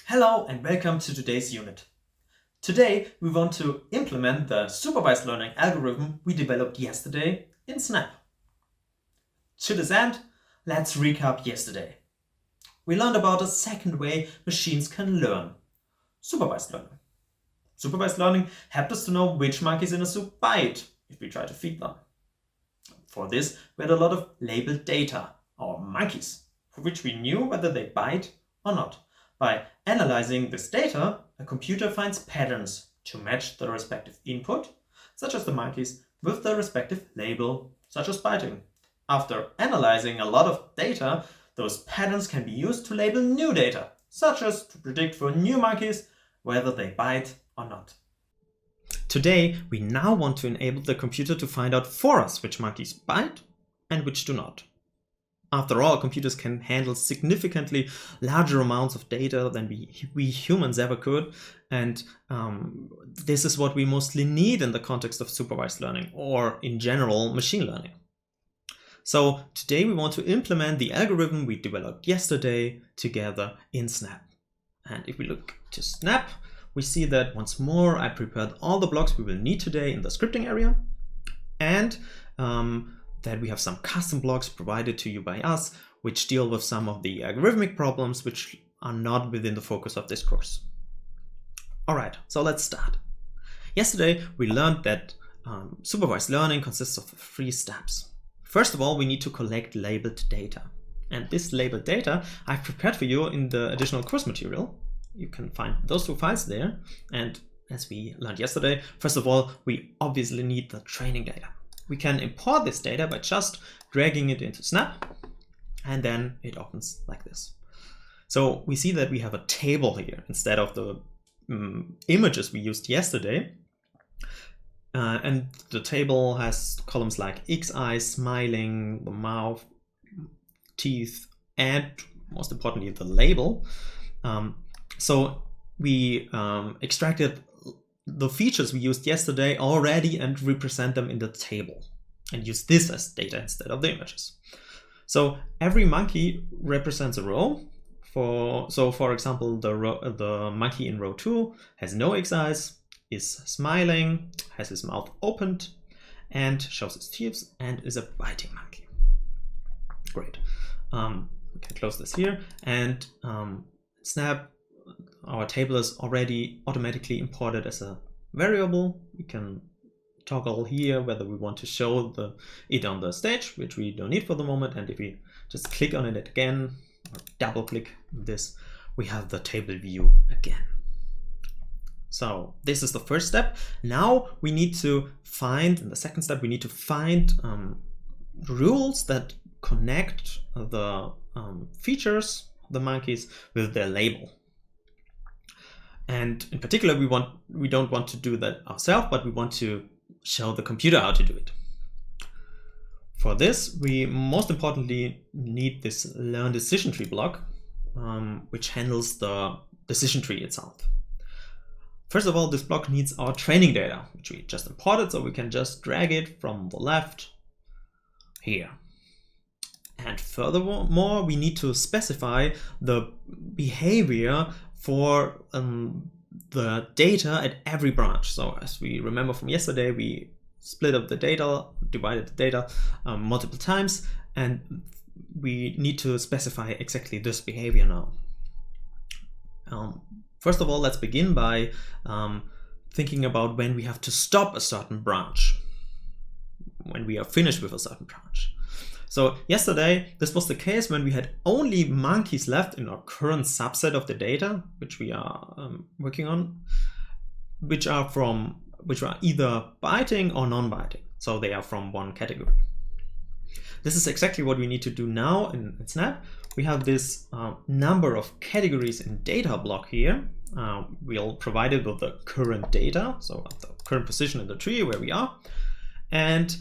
Hello and welcome to today's unit. Today we want to implement the supervised learning algorithm we developed yesterday in Snap. To this end, let's recap yesterday. We learned about a second way machines can learn, supervised learning. Supervised learning helped us to know which monkeys in a soup bite if we try to feed them. For this, we had a lot of labeled data, or monkeys, for which we knew whether they bite or not. By analyzing this data, a computer finds patterns to match the respective input, such as the monkeys, with the respective label, such as biting. After analyzing a lot of data, those patterns can be used to label new data, such as to predict for new monkeys whether they bite or not. Today, we now want to enable the computer to find out for us which monkeys bite and which do not. After all, computers can handle significantly larger amounts of data than we humans ever could, and this is what we mostly need in the context of supervised learning, or in general, machine learning. So today we want to implement the algorithm we developed yesterday together in Snap. And if we look to Snap, we see that once more I prepared all the blocks we will need today in the scripting area, and that we have some custom blocks provided to you by us, which deal with some of the algorithmic problems which are not within the focus of this course. All right, so let's start. Yesterday, we learned that supervised learning consists of 3 steps. First of all, we need to collect labeled data. And this labeled data I've prepared for you in the additional course material. You can find those 2 files there. And as we learned yesterday, first of all, we obviously need the training data. We can import this data by just dragging it into Snap, and then it opens like this. So we see that we have a table here instead of the images we used yesterday. And the table has columns like X-eyes, smiling, the mouth, teeth, and most importantly, the label. So we extracted the features we used yesterday already and represent them in the table and use this as data instead of the images. So every monkey represents a row. For example, the monkey in row 2 has no X-eyes, is smiling, has his mouth opened, and shows his teeth, and is a biting monkey. Great. We can close this here, and Snap, our table is already automatically imported as a variable. We can toggle here whether we want to show it on the stage, which we don't need for the moment. And if we just click on it again, or double click this, we have the table view again. So this is the first step. Now we need to find, in the second step, we need to find rules that connect the features of the monkeys with their label. And in particular, we don't want to do that ourselves, but we want to show the computer how to do it. For this, we most importantly need this learn decision tree block, which handles the decision tree itself. First of all, this block needs our training data, which we just imported, so we can just drag it from the left here. And furthermore, we need to specify the behavior for the data at every branch. So as we remember from yesterday, we split up the data, divided the data multiple times, and we need to specify exactly this behavior now. First of all, let's begin by thinking about when we have to stop a certain branch, when we are finished with a certain branch. So yesterday, this was the case when we had only monkeys left in our current subset of the data, which we are working on, which are either biting or non-biting. So they are from one category. This is exactly what we need to do now in Snap. We have this number of categories in data block here. We'll provide it with the current data, so at the current position in the tree where we are. And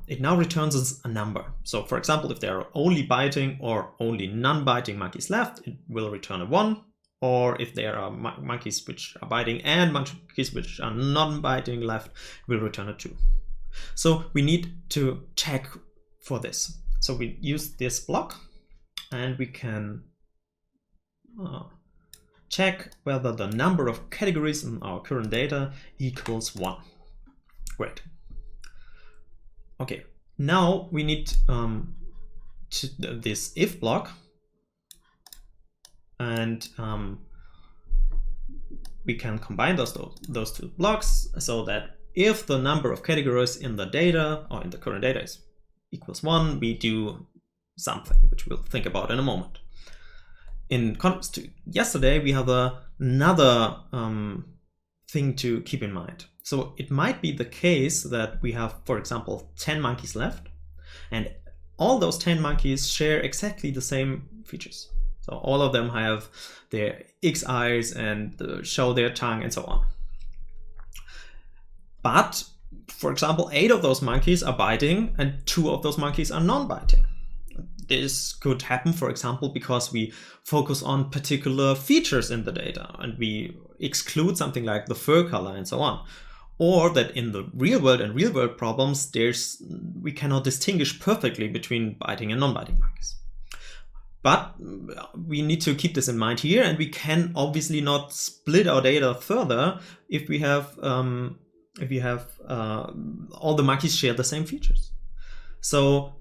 it now returns us a number. So for example, if there are only biting or only non-biting monkeys left, it will return a 1. Or if there are monkeys which are biting and monkeys which are non-biting left, it will return a 2. So we need to check for this. So we use this block and we can check whether the number of categories in our current data equals 1. Great. Okay, now we need this if block, and we can combine those two blocks so that if the number of categories in the data or in the current data is equals 1, we do something which we'll think about in a moment. In contrast to yesterday, we have another thing to keep in mind. So it might be the case that we have, for example, 10 monkeys left, and all those 10 monkeys share exactly the same features. So all of them have their X eyes and show their tongue and so on. But, for example, 8 of those monkeys are biting and 2 of those monkeys are non-biting. This could happen, for example, because we focus on particular features in the data and we exclude something like the fur color and so on. Or that in the real world and real world problems, we cannot distinguish perfectly between biting and non-biting monkeys. But we need to keep this in mind here, and we can obviously not split our data further if we have all the monkeys share the same features. So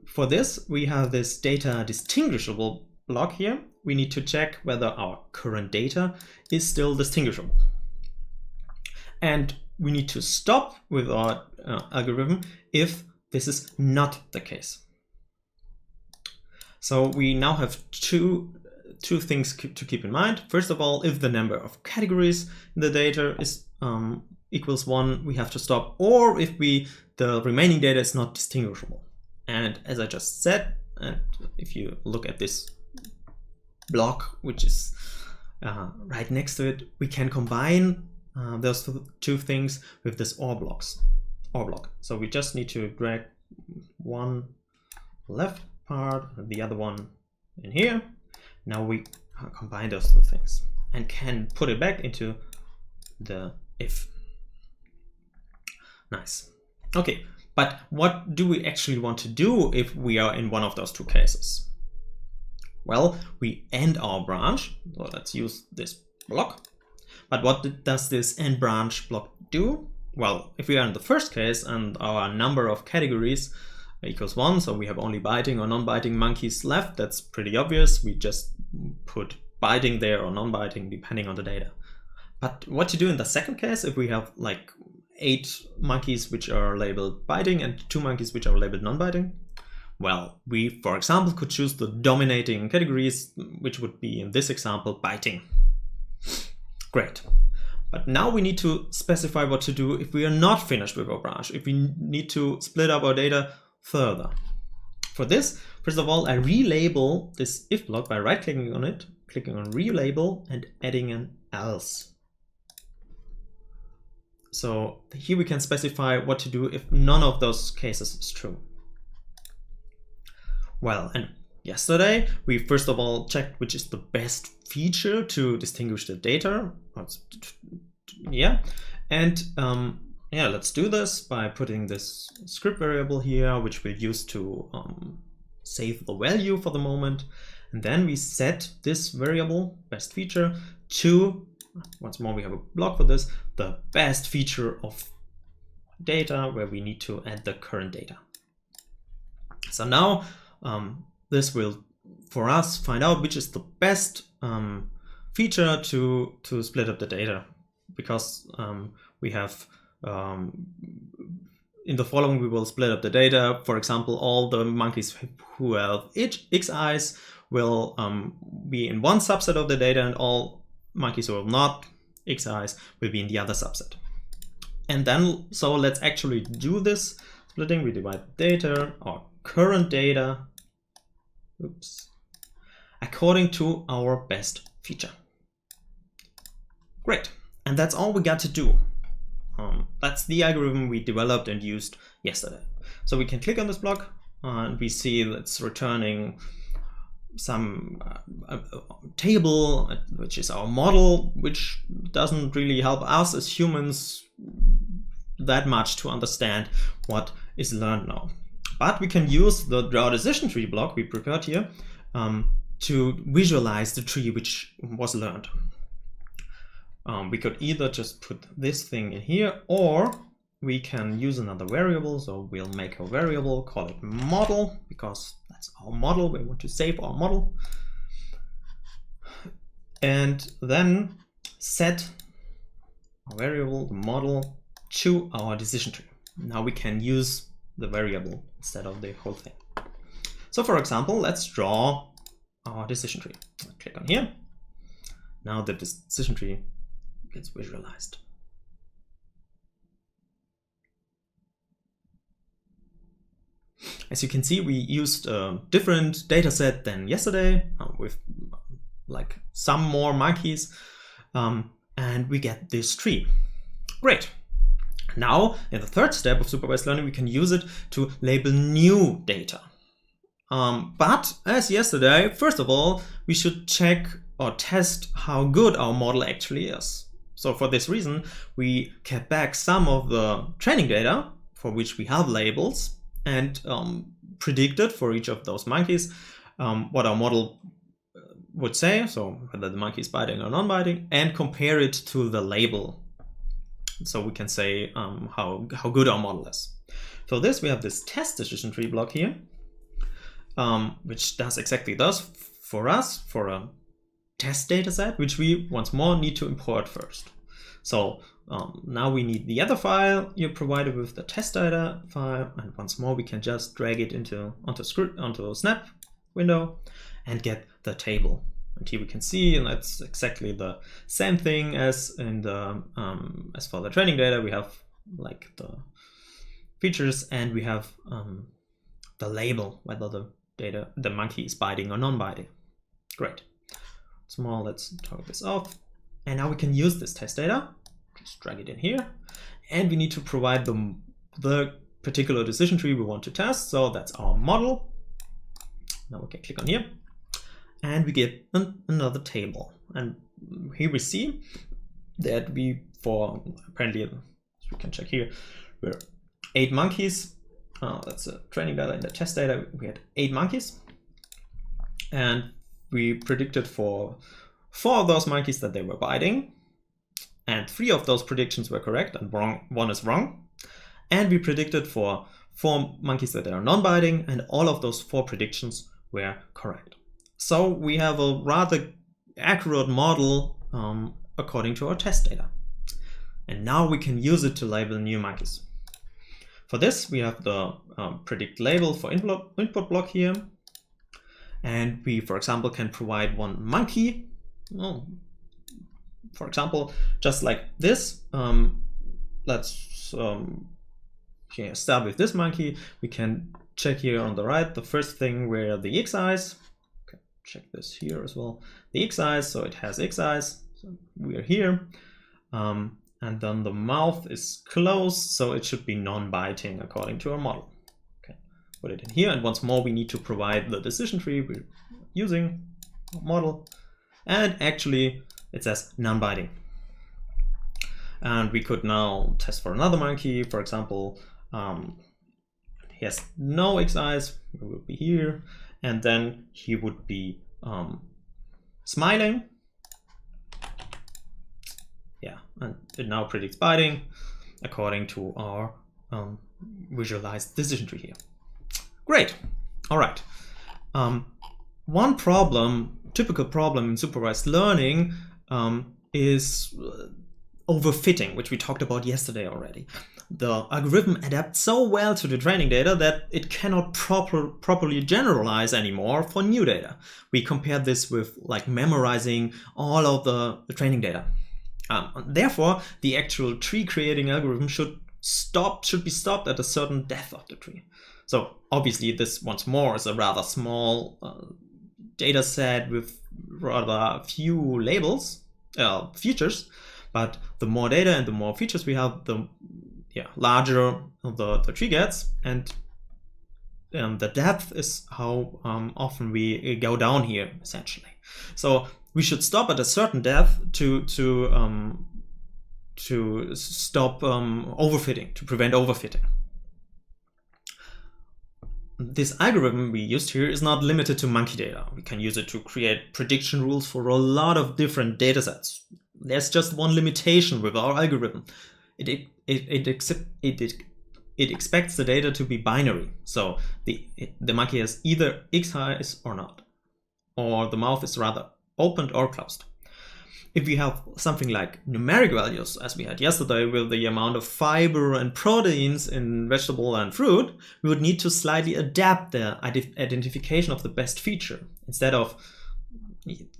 for this, we have this data distinguishable block here. We need to check whether our current data is still distinguishable. And we need to stop with our algorithm if this is not the case. So we now have two things to keep in mind. First of all, if the number of categories in the data is equals 1, we have to stop, or if the remaining data is not distinguishable. And as I just said, and if you look at this block, which is right next to it, we can combine those two things with this OR block. So we just need to drag one left part, the other one in here. Now we combine those two things and can put it back into the if. Nice. Okay, but what do we actually want to do if we are in one of those two cases? Well, we end our branch. So let's use this block. But what does this end branch block do? Well, if we are in the first case and our number of categories equals 1, so we have only biting or non-biting monkeys left, that's pretty obvious. We just put biting there or non-biting depending on the data. But what to do in the second case if we have like 8 monkeys which are labeled biting and 2 monkeys which are labeled non-biting? Well, we, for example, could choose the dominating categories, which would be in this example biting. Great. But now we need to specify what to do if we are not finished with our branch, if we need to split up our data further. For this, first of all, I relabel this if block by right-clicking on it, clicking on relabel and adding an else. So here we can specify what to do if none of those cases is true. Well, and yesterday we first of all checked which is the best feature to distinguish the data. Yeah, and yeah, let's do this by putting this script variable here, which we'll use to save the value for the moment. And then we set this variable, best feature, to, once more we have a block for this, the best feature of data where we need to add the current data. So now this will, for us, find out which is the best feature to split up the data, because we have in the following we will split up the data. For example, all the monkeys who have X eyes will be in one subset of the data, and all monkeys who have not X eyes will be in the other subset. And then, so let's actually do this splitting. We divide data, our current data, according to our best feature. Great, and that's all we got to do. That's the algorithm we developed and used yesterday. So we can click on this block and we see it's returning some table, which is our model, which doesn't really help us as humans that much to understand what is learned now. But we can use the draw decision tree block we prepared here to visualize the tree which was learned. we could either just put this thing in here, or we can use another variable. So we'll make a variable, call it model, because that's our model. We want to save our model. And then set our variable, the model, to our decision tree. Now we can use the variable instead of the whole thing. So for example, let's draw our decision tree. Click on here. Now the decision tree gets visualized. As you can see, we used a different data set than yesterday with like some more monkeys, and we get this tree. Great. Now, in the third step of supervised learning, we can use it to label new data. But as yesterday, first of all, we should check or test how good our model actually is. So for this reason, we kept back some of the training data for which we have labels and predicted for each of those monkeys what our model would say, so whether the monkey is biting or non-biting, and compare it to the label. So we can say how good our model is. For this, we have this test decision tree block here, which does exactly this for us, for a test data set, which we once more need to import first. So now we need the other file you provided with the test data file, and once more we can just drag it onto Snap window and get the table. And here we can see, and that's exactly the same thing as in the as for the training data. We have like the features, and we have the label, whether the monkey is biting or non-biting. Great. Small, let's turn this off. And now we can use this test data, just drag it in here, and we need to provide the particular decision tree we want to test. So that's our model. Now we can click on here, and we get another table. And here we see that apparently, as we can check here, we're 8 monkeys. That's the training data. In the test data, we had 8 monkeys. And we predicted for 4 of those monkeys that they were biting. And 3 of those predictions were correct, and 1 is wrong. And we predicted for 4 monkeys that they are non-biting, and all of those 4 predictions were correct. So we have a rather accurate model according to our test data. And now we can use it to label new monkeys. For this, we have the predict label for input block here. And we, for example, can provide one monkey. For example, just like this. Let's start with this monkey. We can check here on the right, the first thing where the X eyes. Okay, check this here as well. The X eyes, so it has X eyes. So we are here. And then the mouth is closed, so it should be non-biting according to our model. Okay, put it in here, and once more we need to provide the decision tree we're using, model, and actually it says non-biting. And we could now test for another monkey. For example, he has no X eyes, it would be here, and then he would be smiling. Yeah, and it now predicts biting according to our visualized decision tree here. Great. All right. One typical problem in supervised learning is overfitting, which we talked about yesterday already. The algorithm adapts so well to the training data that it cannot properly generalize anymore for new data. We compare this with like memorizing all of the training data. Therefore, the actual tree creating algorithm should be stopped at a certain depth of the tree. So obviously this once more is a rather small data set with rather few features, but the more data and the more features we have, the larger the tree gets, and the depth is how often we go down here, essentially. So we should stop at a certain depth to stop overfitting, to prevent overfitting. This algorithm we used here is not limited to monkey data. We can use it to create prediction rules for a lot of different data sets. there's just one limitation with our algorithm. It expects the data to be binary. So the monkey has either X eyes or not, or the mouth is rather opened or closed. If we have something like numeric values, as we had yesterday with the amount of fiber and proteins in vegetable and fruit, we would need to slightly adapt the identification of the best feature. Instead of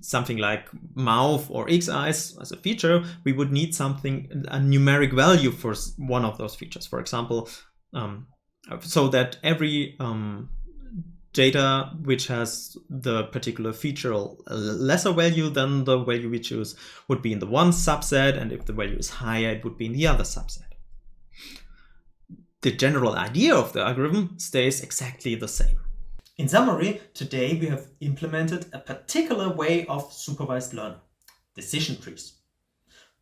something like mouth or X eyes as a feature, we would need a numeric value for one of those features. For example, so that every data which has the particular feature a lesser value than the value we choose would be in the one subset, and if the value is higher, it would be in the other subset. The general idea of the algorithm stays exactly the same. In summary, today we have implemented a particular way of supervised learning: decision trees.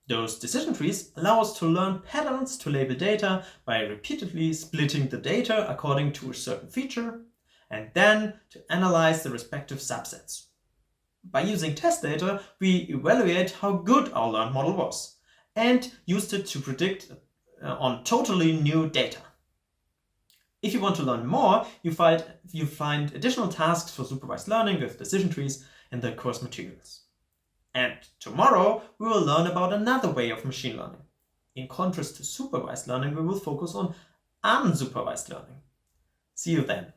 Those decision trees allow us to learn patterns to label data by repeatedly splitting the data according to a certain feature, and then to analyze the respective subsets. By using test data, we evaluate how good our learned model was and used it to predict on totally new data. If you want to learn more, you find additional tasks for supervised learning with decision trees in the course materials. And tomorrow we will learn about another way of machine learning. In contrast to supervised learning, we will focus on unsupervised learning. See you then.